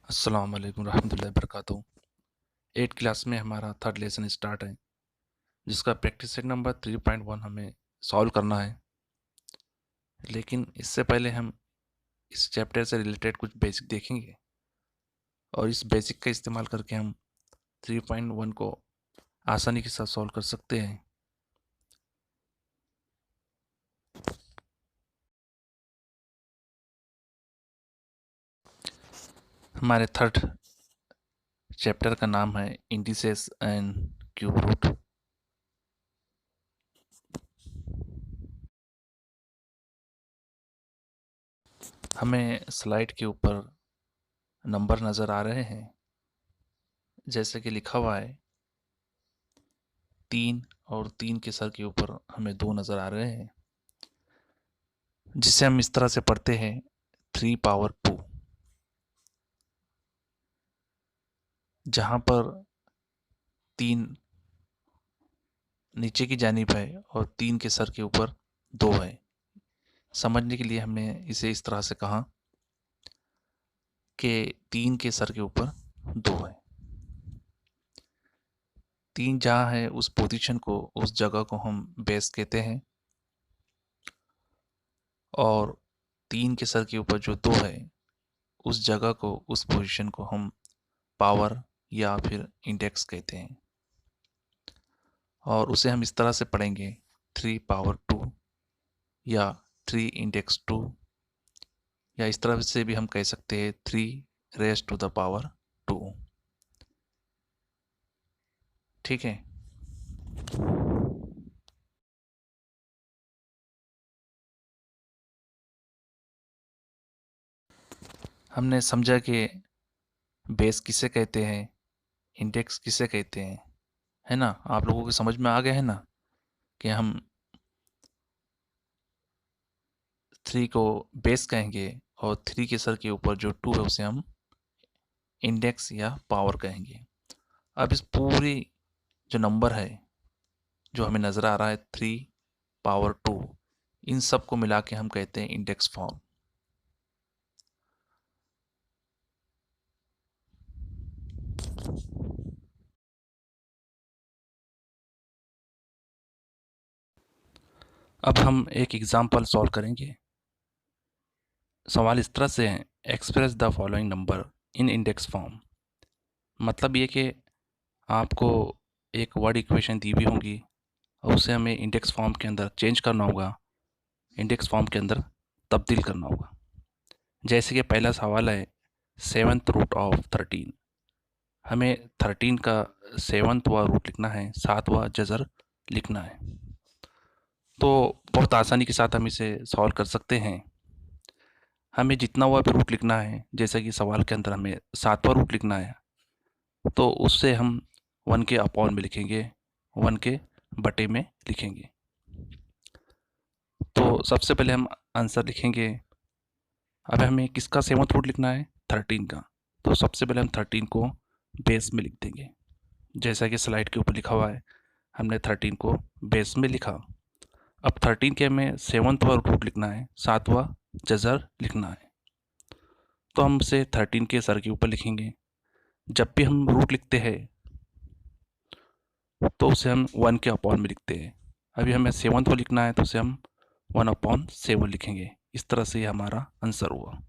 अस्सलाम वालेकुम रहमतुल्लाहि वबरकातुहू। 8 क्लास में हमारा थर्ड लेसन स्टार्ट है, जिसका प्रैक्टिस सेट नंबर 3.1 हमें सॉल्व करना है। लेकिन इससे पहले हम इस चैप्टर से रिलेटेड कुछ बेसिक देखेंगे और इस बेसिक का इस्तेमाल करके हम 3.1 को आसानी के साथ सॉल्व कर सकते हैं। हमारे थर्ड चैप्टर का नाम है इंडिसेस एंड क्यूब रूट। हमें स्लाइड के ऊपर नंबर नज़र आ रहे हैं, जैसे कि लिखा हुआ है 3 और 3 के सर के ऊपर हमें 2 नज़र आ रहे हैं, जिसे हम इस तरह से पढ़ते हैं 3 पावर 2, जहाँ पर 3 नीचे की जानिब है और 3 के सर के ऊपर 2 है। समझने के लिए हमने इसे इस तरह से कहा कि 3 के सर के ऊपर 2 है। 3 जहाँ है उस पोजीशन को, उस जगह को हम बेस कहते हैं, और 3 के सर के ऊपर जो 2 है उस जगह को, उस पोजीशन को हम पावर या फिर इंडेक्स कहते हैं। और उसे हम इस तरह से पढ़ेंगे 3 पावर 2 या 3 इंडेक्स 2, या इस तरह से भी हम कह सकते हैं 3 रेज टू द पावर 2। ठीक है। हमने समझा कि बेस किसे कहते हैं, इंडेक्स किसे कहते हैं, है ना। आप लोगों को समझ में आ गया है ना कि हम 3 को बेस कहेंगे और 3 के सर के ऊपर जो 2 है उसे हम इंडेक्स या पावर कहेंगे। अब इस पूरी जो नंबर है जो हमें नज़र आ रहा है 3 पावर 2, इन सब को मिला के हम कहते हैं इंडेक्स फॉर्म। अब हम एक एग्जाम्पल सॉल्व करेंगे। सवाल इस तरह से है, express the following number in index form. मतलब ये कि आपको एक वर्ड इक्वेशन दी हुई होंगी और उसे हमें इंडेक्स फॉर्म के अंदर चेंज करना होगा, इंडेक्स फॉर्म के अंदर तब्दील करना होगा। जैसे कि पहला सवाल है 7th रूट ऑफ 13। हमें 13 का 7वां रूट लिखना है, 7वां जज़र लिखना है। तो बहुत आसानी के साथ हम इसे सॉल्व कर सकते हैं। हमें जितना हुआ भी रूट लिखना है, जैसे कि सवाल के अंदर हमें 7वां रूट लिखना है, तो उससे हम 1 के अपॉन में लिखेंगे, 1 के बटे में लिखेंगे। तो सबसे पहले हम आंसर लिखेंगे। अब हमें किसका 7वां रूट लिखना है, 13 का। तो सबसे पहले हम 13 को बेस में लिख देंगे, जैसा कि स्लाइड के ऊपर लिखा हुआ है। हमने 13 को बेस में लिखा। अब 13 के हमें 7वां रूट लिखना है, 7वां जज़र लिखना है। तो हम उसे 13 के सर के ऊपर लिखेंगे। जब भी हम रूट लिखते हैं तो उसे हम 1 के अपॉन में लिखते हैं। अभी हमें 7वां लिखना है तो उसे हम 1/7 लिखेंगे। इस तरह से हमारा आंसर हुआ।